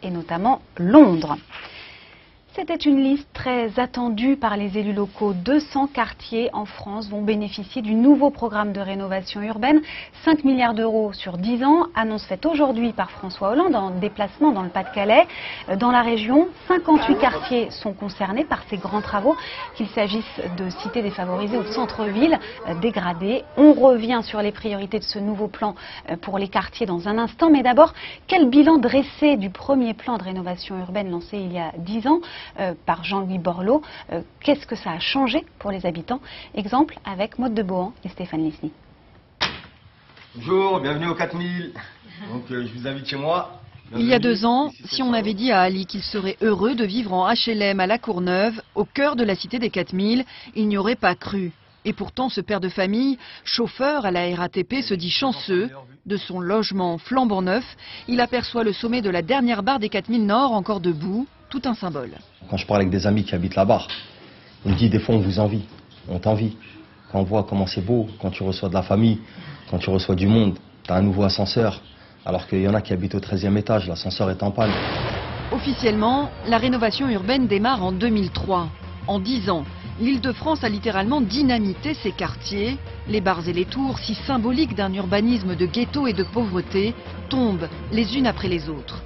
et notamment Londres. C'était une liste très attendue par les élus locaux. 200 quartiers en France vont bénéficier du nouveau programme de rénovation urbaine. 5 milliards d'euros sur 10 ans, annonce faite aujourd'hui par François Hollande en déplacement dans le Pas-de-Calais. Dans la région, 58 quartiers sont concernés par ces grands travaux, qu'il s'agisse de cités défavorisées ou de centres-villes dégradés. On revient sur les priorités de ce nouveau plan pour les quartiers dans un instant. Mais d'abord, quel bilan dressé du premier plan de rénovation urbaine lancé il y a 10 ans par Jean-Louis Borloo? Qu'est-ce que ça a changé pour les habitants? Exemple avec Maude de Bohan et Stéphane Lisny. Bonjour, bienvenue au 4000. Donc je vous invite chez moi. Il y a 2 ans, si on avait dit à Ali qu'il serait heureux de vivre en HLM à La Courneuve, au cœur de la cité des 4000, il n'y aurait pas cru. Et pourtant, ce père de famille, chauffeur à la RATP, se dit chanceux. De son logement flambant neuf, il aperçoit le sommet de la dernière barre des 4000 Nord encore debout, tout un symbole. Quand je parle avec des amis qui habitent là-bas, on me dit des fois on vous envie, on t'envie. Quand on voit comment c'est beau, quand tu reçois de la famille, quand tu reçois du monde, tu as un nouveau ascenseur, alors qu'il y en a qui habitent au 13e étage, l'ascenseur est en panne. Officiellement, la rénovation urbaine démarre en 2003. En 10 ans, l'Île-de-France a littéralement dynamité ses quartiers. Les bars et les tours, si symboliques d'un urbanisme de ghetto et de pauvreté, tombent les unes après les autres.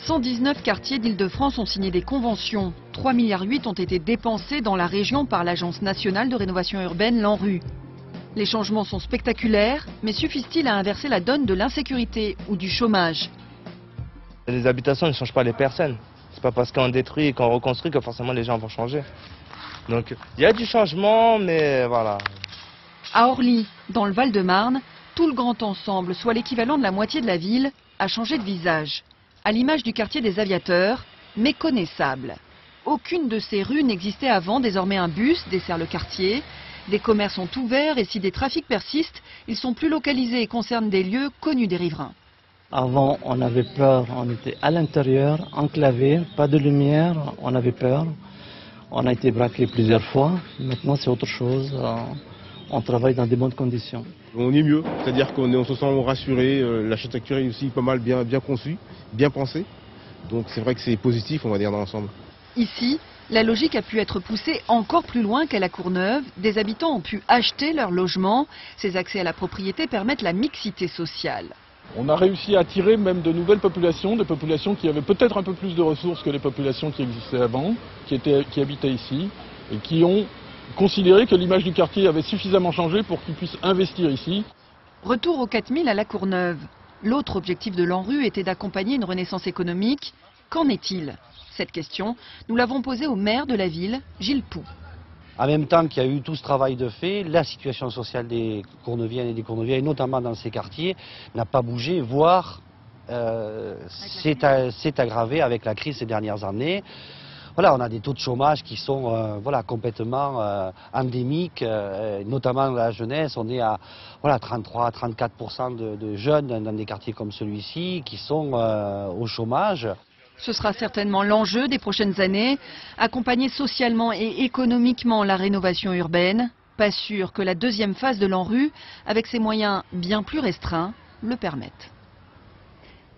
119 quartiers d'Île-de-France ont signé des conventions. 3,8 milliards ont été dépensés dans la région par l'Agence nationale de rénovation urbaine, l'ANRU. Les changements sont spectaculaires, mais suffisent-ils à inverser la donne de l'insécurité ou du chômage? Les habitations ne changent pas les personnes. C'est pas parce qu'on détruit et qu'on reconstruit que forcément les gens vont changer. Donc il y a du changement, mais voilà. À Orly, dans le Val-de-Marne, tout le grand ensemble, soit l'équivalent de la moitié de la ville, a changé de visage. À l'image du quartier des Aviateurs, méconnaissable. Aucune de ces rues n'existait avant, désormais un bus dessert le quartier. Des commerces sont ouverts et si des trafics persistent, ils sont plus localisés et concernent des lieux connus des riverains. Avant, on avait peur, on était à l'intérieur, enclavé, pas de lumière, on avait peur. On a été braqué plusieurs fois, maintenant c'est autre chose, on travaille dans des bonnes conditions. On est mieux, c'est-à-dire qu'on se sent rassuré, l'architecture est aussi pas mal bien conçue, bien pensée. Donc c'est vrai que c'est positif, on va dire, dans l'ensemble. Ici, la logique a pu être poussée encore plus loin qu'à La Courneuve. Des habitants ont pu acheter leur logement. Ces accès à la propriété permettent la mixité sociale. On a réussi à attirer même de nouvelles populations, des populations qui avaient peut-être un peu plus de ressources que les populations qui existaient avant, qui habitaient ici, et qui ont considéré que l'image du quartier avait suffisamment changé pour qu'ils puissent investir ici. Retour aux 4000 à La Courneuve. L'autre objectif de l'ANRU était d'accompagner une renaissance économique. Qu'en est-il? Cette question, nous l'avons posée au maire de la ville, Gilles Poux. En même temps qu'il y a eu tout ce travail de fait, la situation sociale des Courneuviennes et des Courneuviens, et notamment dans ces quartiers, n'a pas bougé, voire s'est aggravé avec la crise ces dernières années. Voilà, on a des taux de chômage qui sont complètement endémiques, notamment dans la jeunesse. On est à 33-34% de jeunes dans des quartiers comme celui-ci qui sont au chômage. Ce sera certainement l'enjeu des prochaines années, accompagner socialement et économiquement la rénovation urbaine. Pas sûr que la deuxième phase de l'ANRU, avec ses moyens bien plus restreints, le permette.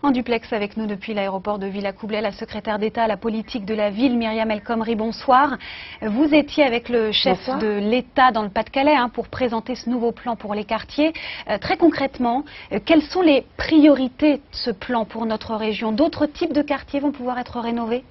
En duplex avec nous depuis l'aéroport de Villacoublay, la secrétaire d'État à la politique de la ville, Myriam El Khomri, bonsoir. Vous étiez avec le chef de l'État dans le Pas-de-Calais pour présenter ce nouveau plan pour les quartiers. Très concrètement, quelles sont les priorités de ce plan pour notre région? D'autres types de quartiers vont pouvoir être rénovés?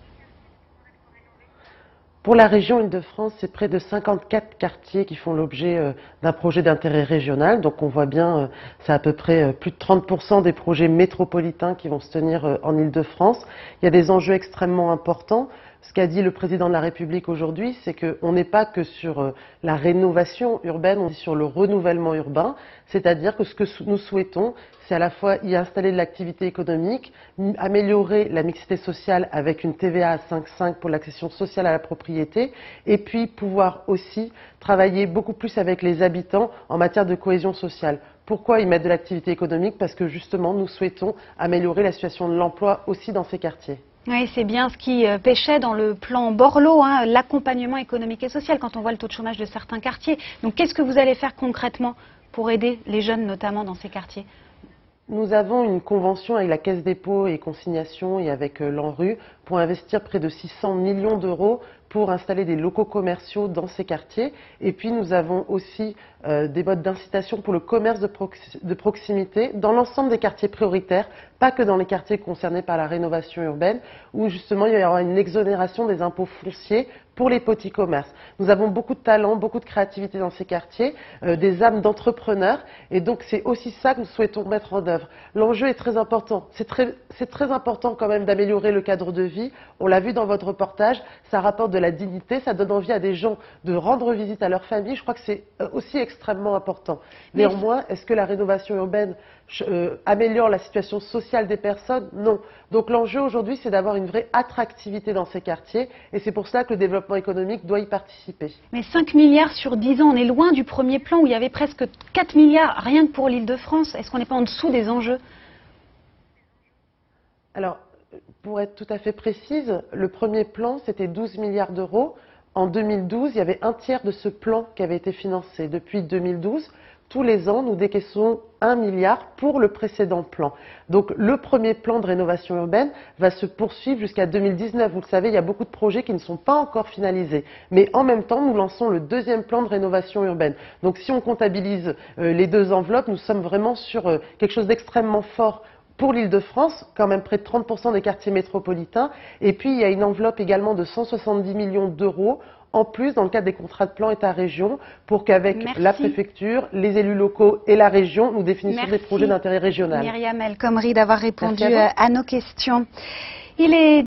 Pour la région Île-de-France, c'est près de 54 quartiers qui font l'objet d'un projet d'intérêt régional. Donc on voit bien, c'est à peu près plus de 30% des projets métropolitains qui vont se tenir en Île-de-France. Il y a des enjeux extrêmement importants. Ce qu'a dit le président de la République aujourd'hui, c'est qu'on n'est pas que sur la rénovation urbaine, on est sur le renouvellement urbain. C'est-à-dire que ce que nous souhaitons, c'est à la fois y installer de l'activité économique, améliorer la mixité sociale avec une TVA à 5,5 pour l'accession sociale à la propriété, et puis pouvoir aussi travailler beaucoup plus avec les habitants en matière de cohésion sociale. Pourquoi y mettre de l'activité économique? Parce que justement, nous souhaitons améliorer la situation de l'emploi aussi dans ces quartiers. Oui, c'est bien ce qui pêchait dans le plan Borloo, l'accompagnement économique et social, quand on voit le taux de chômage de certains quartiers. Donc qu'est-ce que vous allez faire concrètement pour aider les jeunes, notamment dans ces quartiers? Nous avons une convention avec la Caisse dépôt et consignation et avec l'ANRU pour investir près de 600 millions d'euros pour installer des locaux commerciaux dans ces quartiers. Et puis nous avons aussi des modes d'incitation pour le commerce de proximité dans l'ensemble des quartiers prioritaires, pas que dans les quartiers concernés par la rénovation urbaine, où justement il y aura une exonération des impôts fonciers pour les petits commerces. Nous avons beaucoup de talent, beaucoup de créativité dans ces quartiers, des âmes d'entrepreneurs, et donc c'est aussi ça que nous souhaitons mettre en œuvre. L'enjeu est très important. C'est très important quand même d'améliorer le cadre de vie. On l'a vu dans votre reportage, ça rapporte de la dignité, ça donne envie à des gens de rendre visite à leur famille. Je crois que c'est aussi extrêmement important. Néanmoins, est-ce que la rénovation urbaine améliore la situation sociale des personnes? Non. Donc l'enjeu aujourd'hui, c'est d'avoir une vraie attractivité dans ces quartiers, et c'est pour cela que le développement économique doit y participer. Mais 5 milliards sur 10 ans, on est loin du premier plan où il y avait presque 4 milliards rien que pour l'Île-de-France. Est-ce qu'on n'est pas en dessous des enjeux? Alors, pour être tout à fait précise, le premier plan, c'était 12 milliards d'euros. En 2012, il y avait un tiers de ce plan qui avait été financé. Depuis 2012, tous les ans, nous décaissons 1 milliard pour le précédent plan. Donc le premier plan de rénovation urbaine va se poursuivre jusqu'à 2019. Vous le savez, il y a beaucoup de projets qui ne sont pas encore finalisés. Mais en même temps, nous lançons le deuxième plan de rénovation urbaine. Donc si on comptabilise les deux enveloppes, nous sommes vraiment sur quelque chose d'extrêmement fort pour l'Île-de-France, quand même près de 30% des quartiers métropolitains. Et puis, il y a une enveloppe également de 170 millions d'euros, en plus, dans le cadre des contrats de plan État-région, pour qu'avec la préfecture, les élus locaux et la région, nous définissions des projets d'intérêt régional. Myriam El Khomri d'avoir répondu à nos questions. Il est